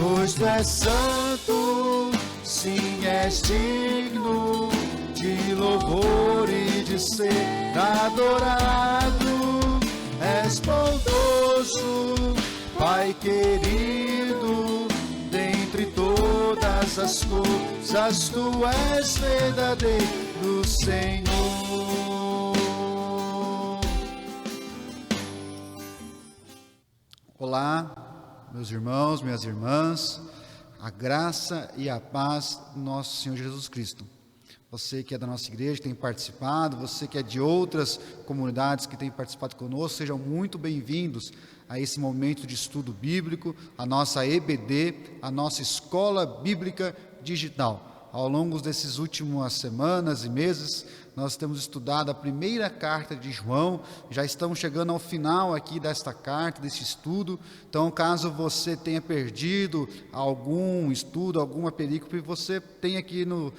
Pois tu és santo, sim, és digno de louvor e de ser adorado. És bondoso, Pai querido, dentre todas as coisas tu és verdadeiro, Senhor. Olá, meus irmãos, minhas irmãs, a graça e a paz do nosso Senhor Jesus Cristo. Você que é da nossa igreja, tem participado, você que é de outras comunidades que tem participado conosco, sejam muito bem-vindos a esse momento de estudo bíblico, a nossa EBD, a nossa Escola Bíblica Digital. Ao longo desses últimas semanas e meses, nós temos estudado a primeira carta de João, já estamos chegando ao final aqui desta carta, desse estudo. Então, caso você tenha perdido algum estudo, alguma perícope, você tem aqui no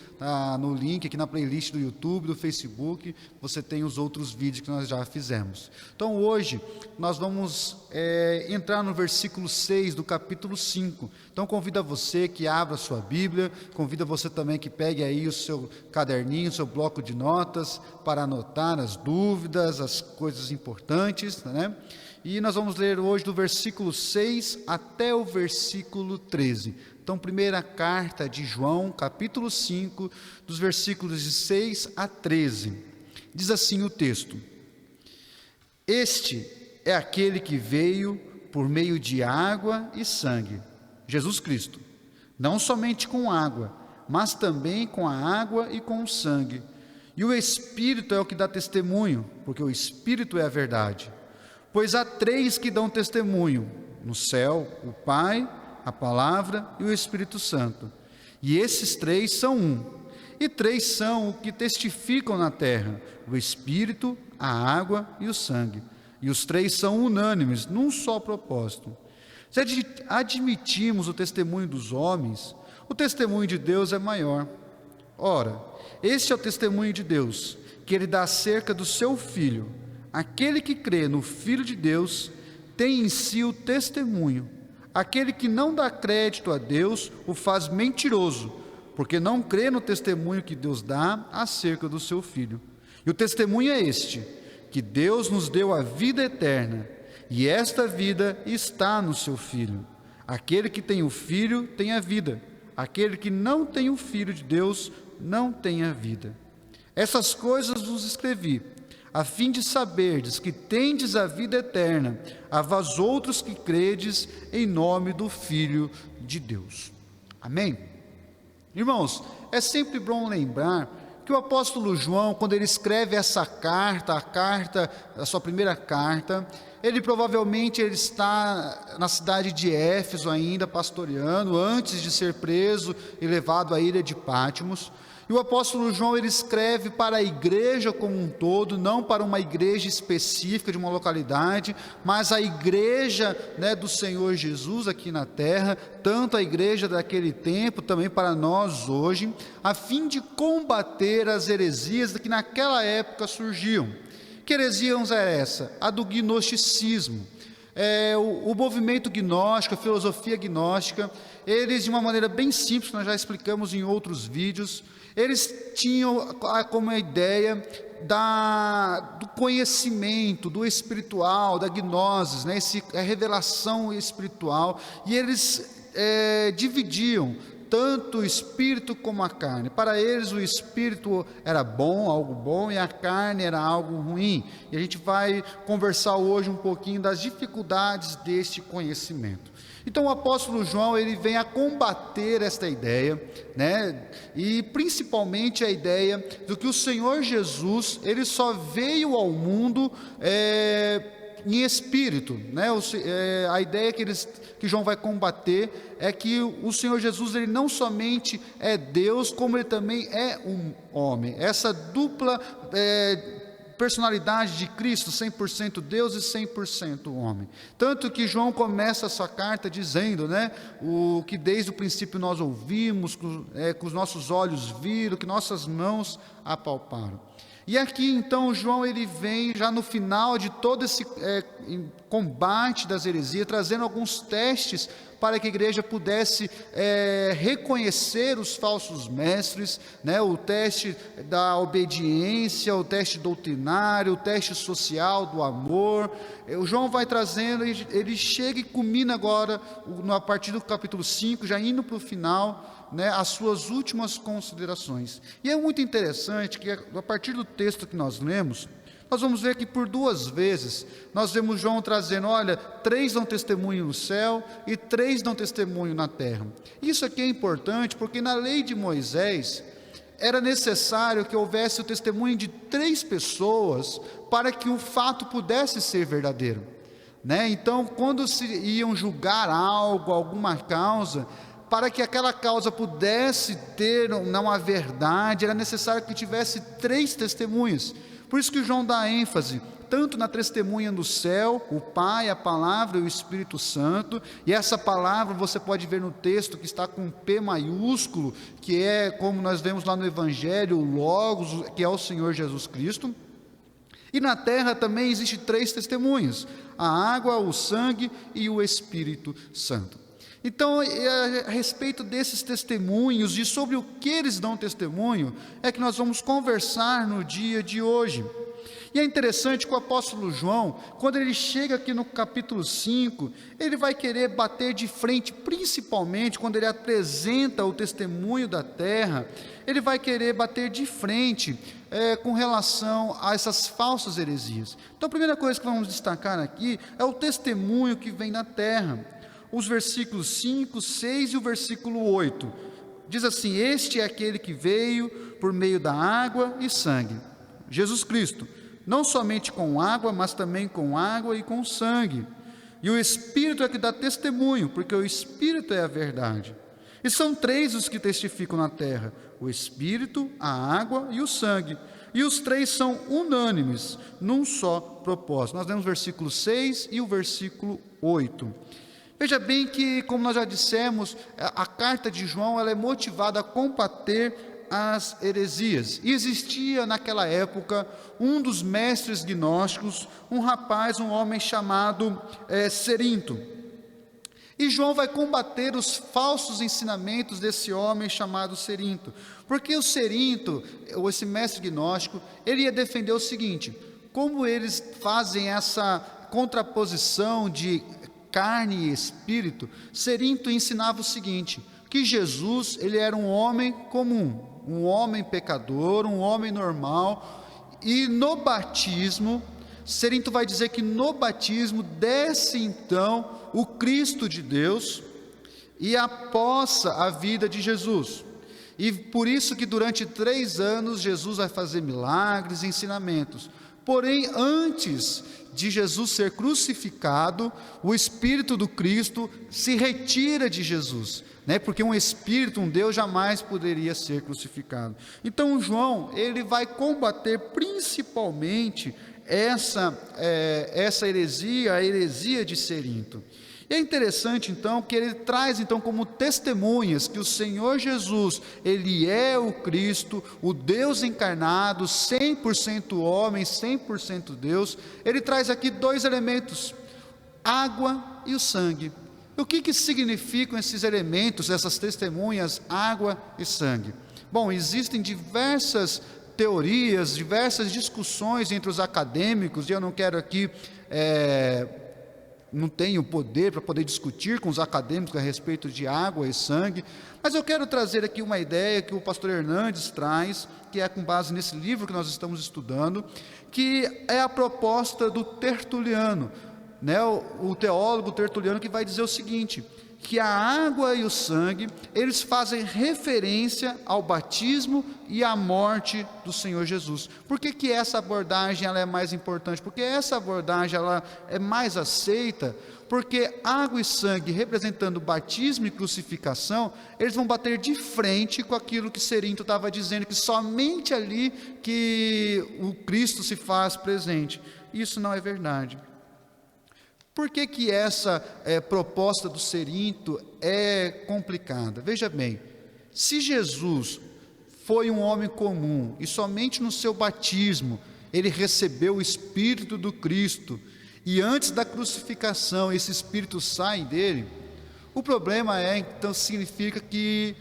link, aqui na playlist do YouTube, do Facebook, você tem os outros vídeos que nós já fizemos. Então, hoje, nós vamos entrar no versículo 6 do capítulo 5. Então, convido você que abra a sua Bíblia, convido você também que pegue aí o seu caderninho, o seu bloco de notas, para anotar as dúvidas, as coisas importantes, né? E nós vamos ler hoje do versículo 6 até o versículo 13. Então, primeira carta de João, capítulo 5, dos versículos de 6 a 13. Diz assim o texto: Este é aquele que veio por meio de água e sangue, Jesus Cristo, não somente com água, mas também com a água e com o sangue. E o Espírito é o que dá testemunho, porque o Espírito é a verdade. Pois há três que dão testemunho no céu: o Pai, a Palavra e o Espírito Santo. E esses três são um. E três são o que testificam na terra: o Espírito, a água e o sangue. E os três são unânimes num só propósito. Se admitimos o testemunho dos homens, o testemunho de Deus é maior. Ora, este é o testemunho de Deus, que Ele dá acerca do seu Filho. Aquele que crê no Filho de Deus tem em si o testemunho. Aquele que não dá crédito a Deus o faz mentiroso, porque não crê no testemunho que Deus dá acerca do seu Filho. E o testemunho é este, que Deus nos deu a vida eterna, e esta vida está no seu Filho. Aquele que tem o Filho tem a vida. Aquele que não tem o Filho de Deus não tem a vida. Essas coisas vos escrevi, a fim de saberdes que tendes a vida eterna, a vós outros que credes em nome do Filho de Deus. Amém? Irmãos, é sempre bom lembrar que o apóstolo João, quando ele escreve essa carta, a sua primeira carta, ele provavelmente está na cidade de Éfeso ainda, pastoreando, antes de ser preso e levado à ilha de Patmos. E o apóstolo João, ele escreve para a igreja como um todo, não para uma igreja específica de uma localidade, mas a igreja, do Senhor Jesus aqui na terra, tanto a igreja daquele tempo, também para nós hoje, a fim de combater as heresias que naquela época surgiam. Que heresias é essa? A do gnosticismo. O movimento gnóstico, a filosofia gnóstica, eles de uma maneira bem simples, nós já explicamos em outros vídeos, eles tinham como a ideia do conhecimento, do espiritual, da gnose, a revelação espiritual, e eles dividiam tanto o espírito como a carne. Para eles o espírito era bom, algo bom, e a carne era algo ruim. E a gente vai conversar hoje um pouquinho das dificuldades deste conhecimento. Então o apóstolo João, ele vem a combater esta ideia, e principalmente a ideia do que o Senhor Jesus, ele só veio ao mundo em espírito, a ideia que João vai combater é que o Senhor Jesus, ele não somente é Deus, como ele também é um homem. Essa dupla personalidade de Cristo, 100% Deus e 100% homem. Tanto que João começa essa carta dizendo, o que desde o princípio nós ouvimos, que os nossos olhos viram, que nossas mãos apalparam. E aqui então João ele vem já no final de todo esse combate das heresias, trazendo alguns testes para que a igreja pudesse reconhecer os falsos mestres, né? O teste da obediência, o teste doutrinário, o teste social do amor. O João vai trazendo, ele chega e culmina agora, a partir do capítulo 5, já indo para o final, né, as suas últimas considerações. E é muito interessante que a partir do texto que nós lemos, nós vamos ver que por 2 vezes, nós vemos João trazendo, olha, 3 dão testemunho no céu e 3 dão testemunho na terra. Isso aqui é importante porque na lei de Moisés, era necessário que houvesse o testemunho de 3 pessoas para que o fato pudesse ser verdadeiro, né? Então, quando se iam julgar algo, alguma causa, para que aquela causa pudesse ter uma verdade, era necessário que tivesse 3 testemunhas. Por isso que João dá ênfase tanto na testemunha do céu, o Pai, a Palavra e o Espírito Santo. E essa palavra você pode ver no texto que está com P maiúsculo, que é como nós vemos lá no Evangelho, o Logos, que é o Senhor Jesus Cristo. E na terra também existem 3 testemunhas: a água, o sangue e o Espírito Santo. Então, a respeito desses testemunhos e sobre o que eles dão testemunho, é que nós vamos conversar no dia de hoje. E é interessante que o apóstolo João, quando ele chega aqui no capítulo 5, ele vai querer bater de frente, principalmente quando ele apresenta o testemunho da terra, ele vai querer bater de frente com relação a essas falsas heresias. Então, a primeira coisa que vamos destacar aqui é o testemunho que vem da terra. Os versículos 5, 6 e o versículo 8, diz assim: este é aquele que veio por meio da água e sangue, Jesus Cristo, não somente com água, mas também com água e com sangue, e o Espírito é que dá testemunho, porque o Espírito é a verdade. E são 3 os que testificam na terra: o Espírito, a água e o sangue, e os 3 são unânimes num só propósito. Nós lemos o versículo 6 e o versículo 8. Veja bem que, como nós já dissemos, a carta de João ela é motivada a combater as heresias. E existia naquela época um dos mestres gnósticos, um homem chamado Cerinto. E João vai combater os falsos ensinamentos desse homem chamado Cerinto. Porque o Cerinto, ou esse mestre gnóstico, ele ia defender o seguinte: como eles fazem essa contraposição de carne e espírito, Cerinto ensinava o seguinte: que Jesus ele era um homem comum, um homem pecador, um homem normal, e no batismo, Cerinto vai dizer que no batismo desce então o Cristo de Deus e apossa a vida de Jesus. E por isso que durante 3 anos Jesus vai fazer milagres e ensinamentos. Porém, antes de Jesus ser crucificado, o Espírito do Cristo se retira de Jesus, né? Porque um Espírito, um Deus, jamais poderia ser crucificado. Então João, ele vai combater principalmente essa heresia, a heresia de Cerinto. E é interessante então que ele traz então como testemunhas que o Senhor Jesus, ele é o Cristo, o Deus encarnado, 100% homem, 100% Deus. Ele traz aqui 2 elementos: água e o sangue. O que significam esses elementos, essas testemunhas, água e sangue? Bom, existem diversas teorias, diversas discussões entre os acadêmicos, e eu não quero aqui não tenho poder para poder discutir com os acadêmicos a respeito de água e sangue, mas eu quero trazer aqui uma ideia que o pastor Hernandes traz, que é com base nesse livro que nós estamos estudando, que é a proposta do Tertuliano, né? O teólogo Tertuliano, que vai dizer o seguinte: que a água e o sangue, eles fazem referência ao batismo e à morte do Senhor Jesus. Por que essa abordagem ela é mais importante? Porque essa abordagem ela é mais aceita, porque água e sangue, representando batismo e crucificação, eles vão bater de frente com aquilo que Cerinto estava dizendo, que somente ali que o Cristo se faz presente. Isso não é verdade. Por que essa proposta do Cerinto é complicada? Veja bem, se Jesus foi um homem comum e somente no seu batismo ele recebeu o Espírito do Cristo, e antes da crucificação esse Espírito sai dele, o problema então significa que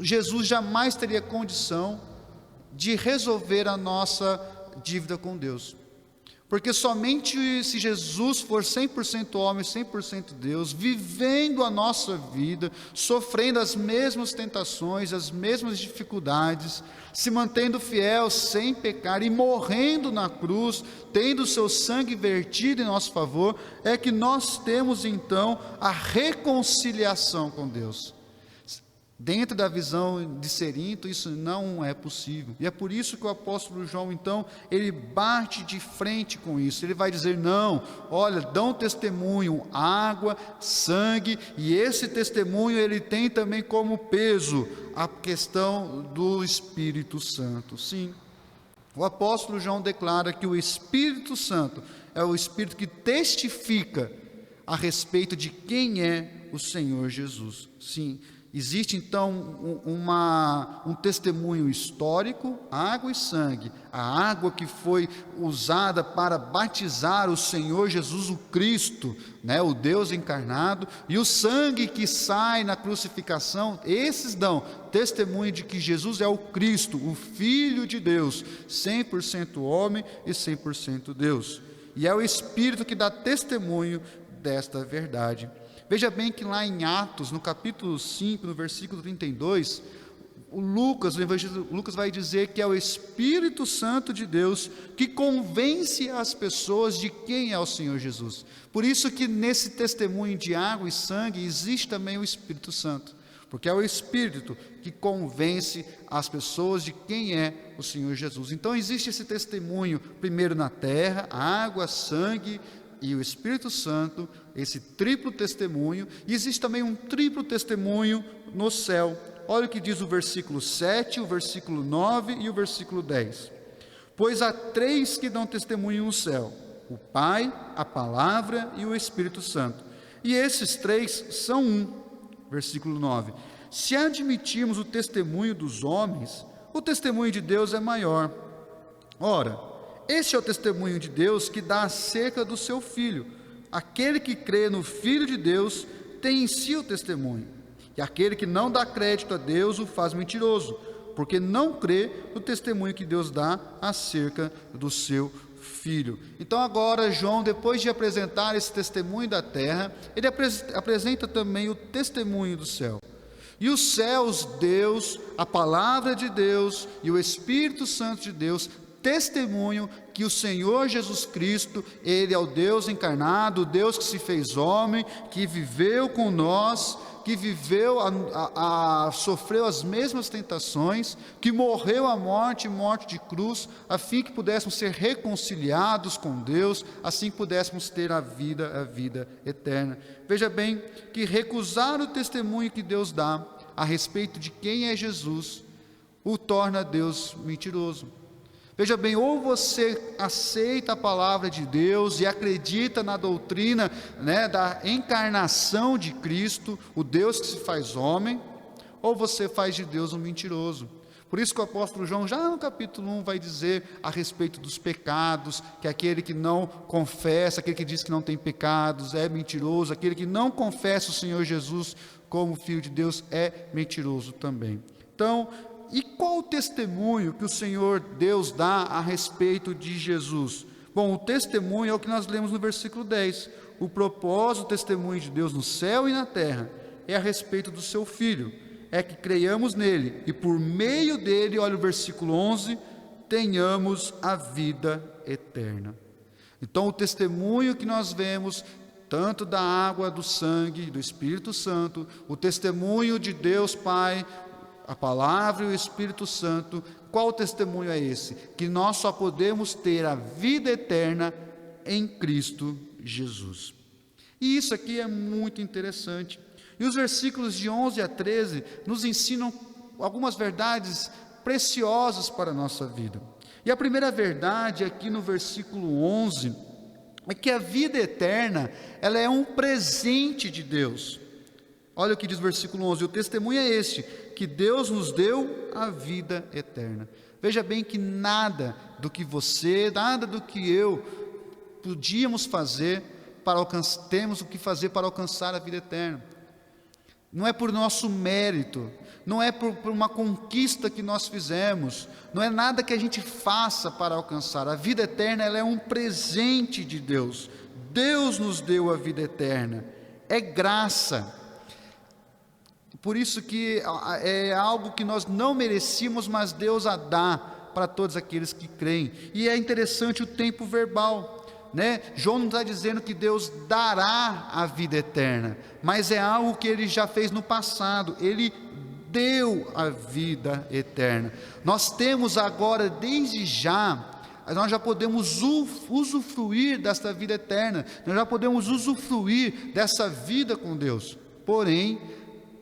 Jesus jamais teria condição de resolver a nossa dívida com Deus. Porque somente se Jesus for 100% homem, 100% Deus, vivendo a nossa vida, sofrendo as mesmas tentações, as mesmas dificuldades, se mantendo fiel, sem pecar e morrendo na cruz, tendo o seu sangue vertido em nosso favor, é que nós temos então a reconciliação com Deus. Dentro da visão de Cerinto, isso não é possível. E é por isso que o apóstolo João, então, ele bate de frente com isso. Ele vai dizer, não, olha, dão testemunho, água, sangue, e esse testemunho ele tem também como peso a questão do Espírito Santo. Sim, o apóstolo João declara que o Espírito Santo é o Espírito que testifica a respeito de quem é o Senhor Jesus. Sim, existe então um testemunho histórico, água e sangue. A água que foi usada para batizar o Senhor Jesus o Cristo, o Deus encarnado, e o sangue que sai na crucificação, esses dão testemunho de que Jesus é o Cristo, o Filho de Deus, 100% homem e 100% Deus. E é o Espírito que dá testemunho desta verdade. Veja bem que lá em Atos, no capítulo 5, no versículo 32, o evangelista Lucas vai dizer que é o Espírito Santo de Deus que convence as pessoas de quem é o Senhor Jesus. Por isso que nesse testemunho de água e sangue existe também o Espírito Santo, porque é o Espírito que convence as pessoas de quem é o Senhor Jesus. Então existe esse testemunho, primeiro na terra, água, sangue e o Espírito Santo, esse triplo testemunho, e existe também um triplo testemunho no céu. Olha o que diz o versículo 7, o versículo 9 e o versículo 10. Pois há 3 que dão testemunho no céu: o Pai, a Palavra e o Espírito Santo. E esses 3 são um. Versículo 9. Se admitirmos o testemunho dos homens, o testemunho de Deus é maior. Ora, este é o testemunho de Deus que dá acerca do seu Filho. Aquele que crê no Filho de Deus tem em si o testemunho. E aquele que não dá crédito a Deus o faz mentiroso, porque não crê no testemunho que Deus dá acerca do seu Filho. Então agora João, depois de apresentar esse testemunho da terra, ele apresenta também o testemunho do céu. E os céus, Deus, a palavra de Deus e o Espírito Santo de Deus testemunham que o Senhor Jesus Cristo, Ele é o Deus encarnado, o Deus que se fez homem, que viveu com nós, que viveu, sofreu as mesmas tentações, que morreu a morte de cruz, a fim que pudéssemos ser reconciliados com Deus, assim que pudéssemos ter a vida eterna. Veja bem que recusar o testemunho que Deus dá a respeito de quem é Jesus, o torna Deus mentiroso. Veja bem, ou você aceita a palavra de Deus e acredita na doutrina da encarnação de Cristo, o Deus que se faz homem, ou você faz de Deus um mentiroso. Por isso que o apóstolo João, já no capítulo 1, vai dizer a respeito dos pecados, que aquele que não confessa, aquele que diz que não tem pecados é mentiroso, aquele que não confessa o Senhor Jesus como Filho de Deus é mentiroso também. Então, e qual o testemunho que o Senhor Deus dá a respeito de Jesus? Bom, o testemunho é o que nós lemos no versículo 10. O propósito, o testemunho de Deus no céu e na terra é a respeito do seu Filho. É que creiamos nele e por meio dele, olha o versículo 11, tenhamos a vida eterna. Então o testemunho que nós vemos, tanto da água, do sangue, do Espírito Santo, o testemunho de Deus Pai, a palavra e o Espírito Santo, qual testemunho é esse? Que nós só podemos ter a vida eterna em Cristo Jesus. E isso aqui é muito interessante. E os versículos de 11 a 13 nos ensinam algumas verdades preciosas para a nossa vida. E a primeira verdade aqui no versículo 11 é que a vida eterna, ela é um presente de Deus. Olha o que diz o versículo 11: o testemunho é este, que Deus nos deu a vida eterna. Veja bem que nada do que você, nada do que eu podíamos fazer para alcançar, temos o que fazer para alcançar a vida eterna. Não é por nosso mérito, não é por uma conquista que nós fizemos, não é nada que a gente faça para alcançar. A vida eterna, ela é um presente de Deus. Deus nos deu a vida eterna, é graça. Por isso que é algo que nós não merecíamos, mas Deus a dá para todos aqueles que creem. E é interessante o tempo verbal, né? João não está dizendo que Deus dará a vida eterna, mas é algo que Ele já fez no passado. Ele deu a vida eterna. Nós temos agora, desde já, nós já podemos usufruir desta vida eterna, nós já podemos usufruir dessa vida com Deus. Porém,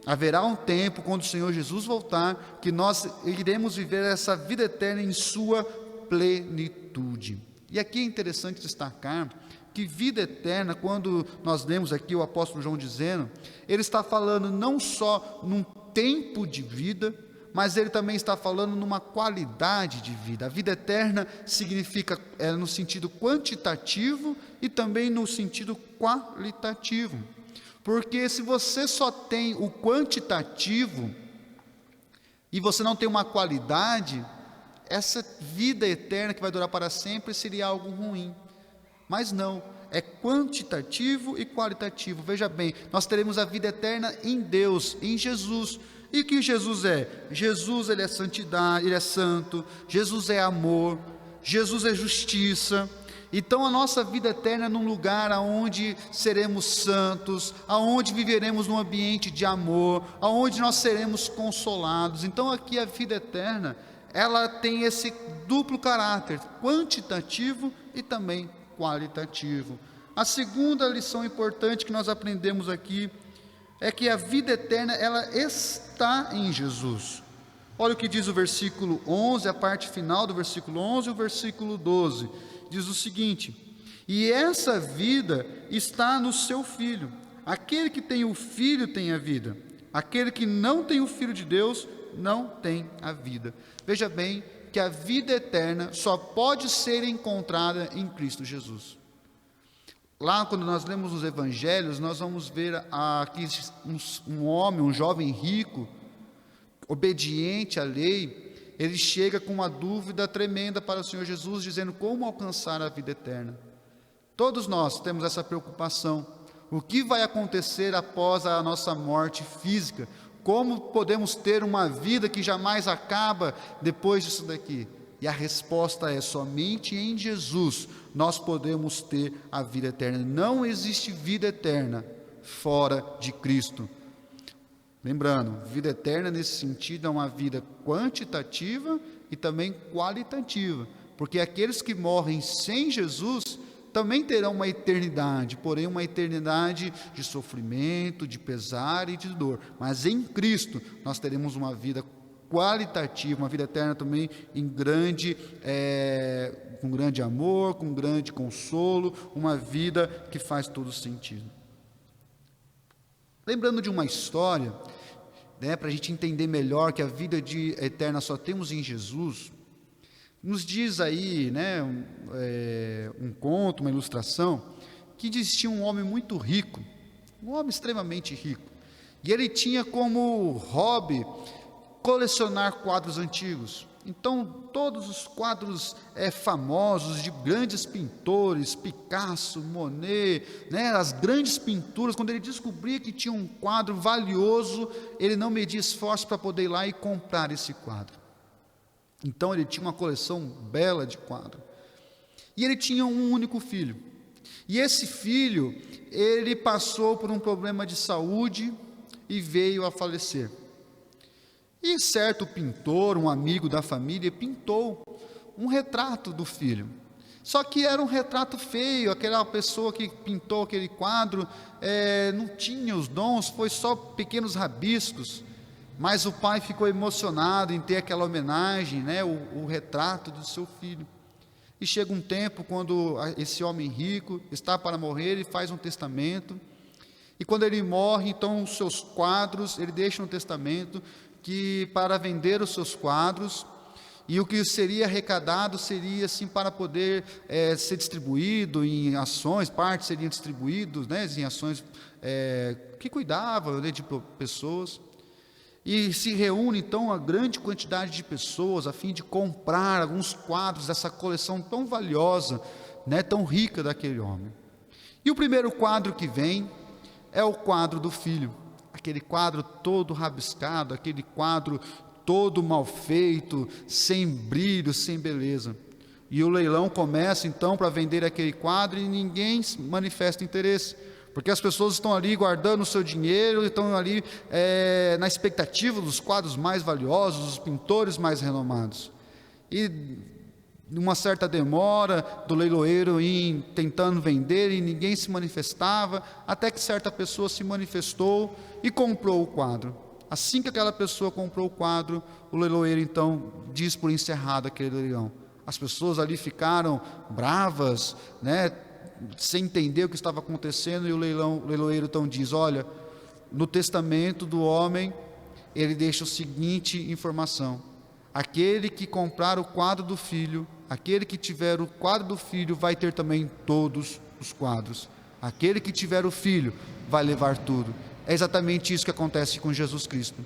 haverá um tempo, quando o Senhor Jesus voltar, que nós iremos viver essa vida eterna em sua plenitude. E aqui é interessante destacar que vida eterna, quando nós lemos aqui o apóstolo João dizendo, ele está falando não só num tempo de vida, mas ele também está falando numa qualidade de vida. A vida eterna significa no sentido quantitativo e também no sentido qualitativo. Porque se você só tem o quantitativo e você não tem uma qualidade, essa vida eterna que vai durar para sempre seria algo ruim. Mas não, é quantitativo e qualitativo. Veja bem, nós teremos a vida eterna em Deus, em Jesus. E o que Jesus é? Jesus, ele é santidade, ele é santo. Jesus é amor. Jesus é justiça. Então a nossa vida eterna é num lugar aonde seremos santos, aonde viveremos num ambiente de amor, aonde nós seremos consolados. Então aqui a vida eterna, ela tem esse duplo caráter, quantitativo e também qualitativo. A segunda lição importante que nós aprendemos aqui é que a vida eterna, ela está em Jesus. Olha o que diz o versículo 11, a parte final do versículo 11 e o versículo 12. Diz o seguinte: e essa vida está no seu Filho. Aquele que tem o Filho tem a vida. Aquele que não tem o Filho de Deus não tem a vida. Veja bem que a vida eterna só pode ser encontrada em Cristo Jesus. Lá, quando nós lemos os evangelhos, nós vamos ver aqui um homem, um jovem rico, obediente à lei. Ele chega com uma dúvida tremenda para o Senhor Jesus, dizendo como alcançar a vida eterna. Todos nós temos essa preocupação. O que vai acontecer após a nossa morte física? Como podemos ter uma vida que jamais acaba depois disso daqui? E a resposta é: somente em Jesus nós podemos ter a vida eterna. Não existe vida eterna fora de Cristo. Lembrando, vida eterna nesse sentido é uma vida quantitativa e também qualitativa, porque aqueles que morrem sem Jesus também terão uma eternidade, porém uma eternidade de sofrimento, de pesar e de dor. Mas em Cristo nós teremos uma vida qualitativa, uma vida eterna também com grande amor, com grande consolo, uma vida que faz todo sentido. Lembrando de uma história, para a gente entender melhor que a vida eterna só temos em Jesus, nos diz aí, um conto, uma ilustração, que existia um homem muito rico, um homem extremamente rico, e ele tinha como hobby colecionar quadros antigos. Então todos os quadros famosos de grandes pintores, Picasso, Monet, as grandes pinturas, quando ele descobria que tinha um quadro valioso, ele não media esforço para poder ir lá e comprar esse quadro. Então ele tinha uma coleção bela de quadros. E ele tinha um único filho. E esse filho, ele passou por um problema de saúde e veio a falecer. E certo pintor, um amigo da família, pintou um retrato do filho. Só que era um retrato feio, aquela pessoa que pintou aquele quadro não tinha os dons, foi só pequenos rabiscos. Mas o pai ficou emocionado em ter aquela homenagem, o retrato do seu filho. E chega um tempo quando esse homem rico está para morrer, ele faz um testamento. E quando ele morre, então os seus quadros, ele deixa no testamento que para vender os seus quadros, e o que seria arrecadado seria assim para poder ser distribuído em ações, partes seriam distribuídos, né, em ações que cuidavam, né, de pessoas. E se reúne então uma grande quantidade de pessoas a fim de comprar alguns quadros dessa coleção tão valiosa, né, tão rica daquele homem. E o primeiro quadro que vem é o quadro do filho, aquele quadro todo rabiscado, aquele quadro todo mal feito, sem brilho, sem beleza. E o leilão começa então para vender aquele quadro e ninguém manifesta interesse, porque as pessoas estão ali guardando o seu dinheiro, estão ali na expectativa dos quadros mais valiosos, dos pintores mais renomados. E uma certa demora do leiloeiro tentando vender e ninguém se manifestava, até que certa pessoa se manifestou e comprou o quadro. Assim que aquela pessoa comprou o quadro, o leiloeiro então diz por encerrado aquele leilão. As pessoas ali ficaram bravas, né, sem entender o que estava acontecendo, e o leiloeiro então diz: olha, no testamento do homem, ele deixa a seguinte informação: aquele que comprar o quadro do filho, aquele que tiver o quadro do filho, vai ter também todos os quadros. Aquele que tiver o filho, vai levar tudo. É exatamente isso que acontece com Jesus Cristo.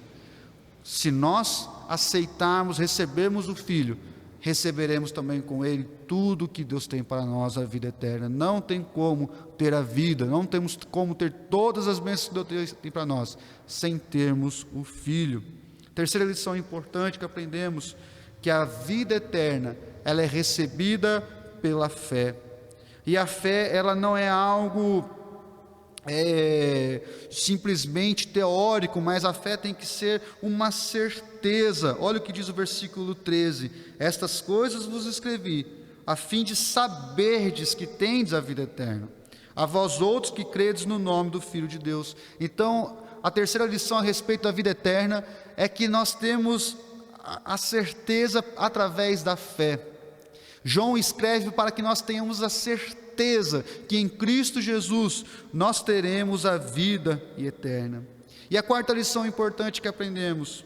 Se nós aceitarmos, recebermos o Filho, receberemos também com Ele tudo que Deus tem para nós, a vida eterna. Não tem como ter a vida, não temos como ter todas as bênçãos que Deus tem para nós, sem termos o Filho. Terceira lição importante que aprendemos, que a vida eterna, ela é recebida pela fé. E a fé, ela não é algo simplesmente teórico, mas a fé tem que ser uma certeza. Olha o que diz o versículo 13: estas coisas vos escrevi, a fim de saberdes que tendes a vida eterna, a vós outros que credes no nome do Filho de Deus. Então, a terceira lição a respeito da vida eterna é que nós temos a certeza através da fé. João escreve para que nós tenhamos a certeza que em Cristo Jesus nós teremos a vida eterna. E a quarta lição importante que aprendemos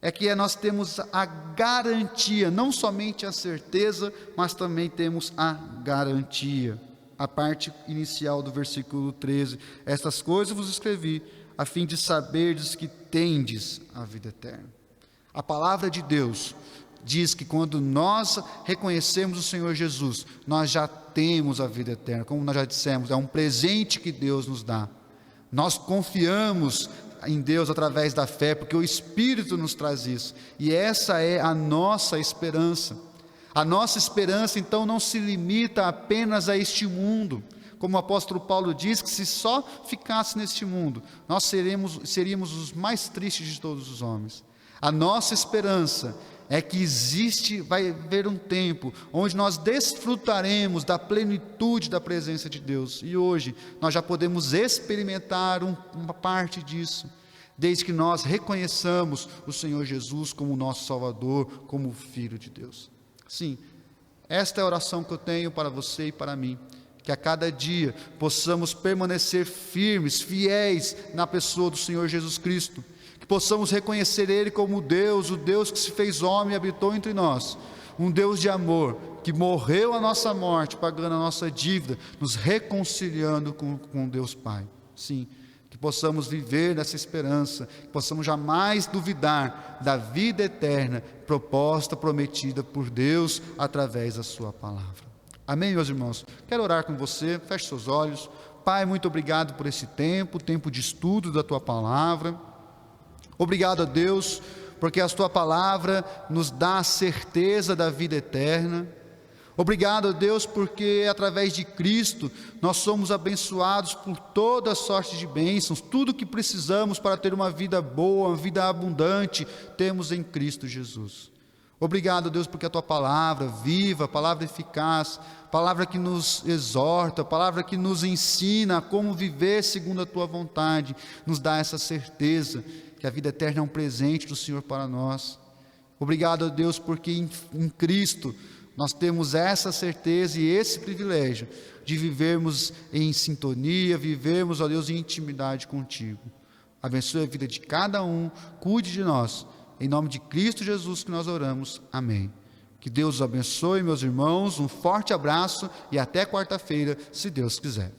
é que nós temos a garantia, não somente a certeza, mas também temos a garantia. A parte inicial do versículo 13: estas coisas vos escrevi, a fim de saberdes que tendes a vida eterna. A palavra de Deus diz que quando nós reconhecemos o Senhor Jesus, nós já temos a vida eterna. Como nós já dissemos, é um presente que Deus nos dá. Nós confiamos em Deus através da fé, porque o Espírito nos traz isso, e essa é a nossa esperança. A nossa esperança então não se limita apenas a este mundo, como o apóstolo Paulo diz, que se só ficasse neste mundo, nós seríamos os mais tristes de todos os homens. A nossa esperança é que vai haver um tempo onde nós desfrutaremos da plenitude da presença de Deus, e hoje nós já podemos experimentar uma parte disso, desde que nós reconheçamos o Senhor Jesus como nosso Salvador, como o Filho de Deus. Sim, esta é a oração que eu tenho para você e para mim, que a cada dia possamos permanecer firmes, fiéis na pessoa do Senhor Jesus Cristo, que possamos reconhecer Ele como Deus, o Deus que se fez homem e habitou entre nós, um Deus de amor, que morreu a nossa morte, pagando a nossa dívida, nos reconciliando com Deus Pai. Sim, que possamos viver nessa esperança, que possamos jamais duvidar da vida eterna, proposta, prometida por Deus, através da sua palavra. Amém, meus irmãos? Quero orar com você, feche seus olhos. Pai, muito obrigado por esse tempo de estudo da Tua Palavra. Obrigado a Deus, porque a Tua Palavra nos dá a certeza da vida eterna. Obrigado a Deus, porque através de Cristo nós somos abençoados por toda sorte de bênçãos. Tudo que precisamos para ter uma vida boa, uma vida abundante, temos em Cristo Jesus. Obrigado, Deus, porque a Tua palavra viva, palavra eficaz, palavra que nos exorta, palavra que nos ensina a como viver segundo a Tua vontade, nos dá essa certeza que a vida eterna é um presente do Senhor para nós. Obrigado, Deus, porque em Cristo nós temos essa certeza e esse privilégio de vivermos em sintonia, vivermos, ó Deus, em intimidade contigo. Abençoe a vida de cada um, cuide de nós. Em nome de Cristo Jesus que nós oramos. Amém. Que Deus os abençoe, meus irmãos. Um forte abraço e até quarta-feira, se Deus quiser.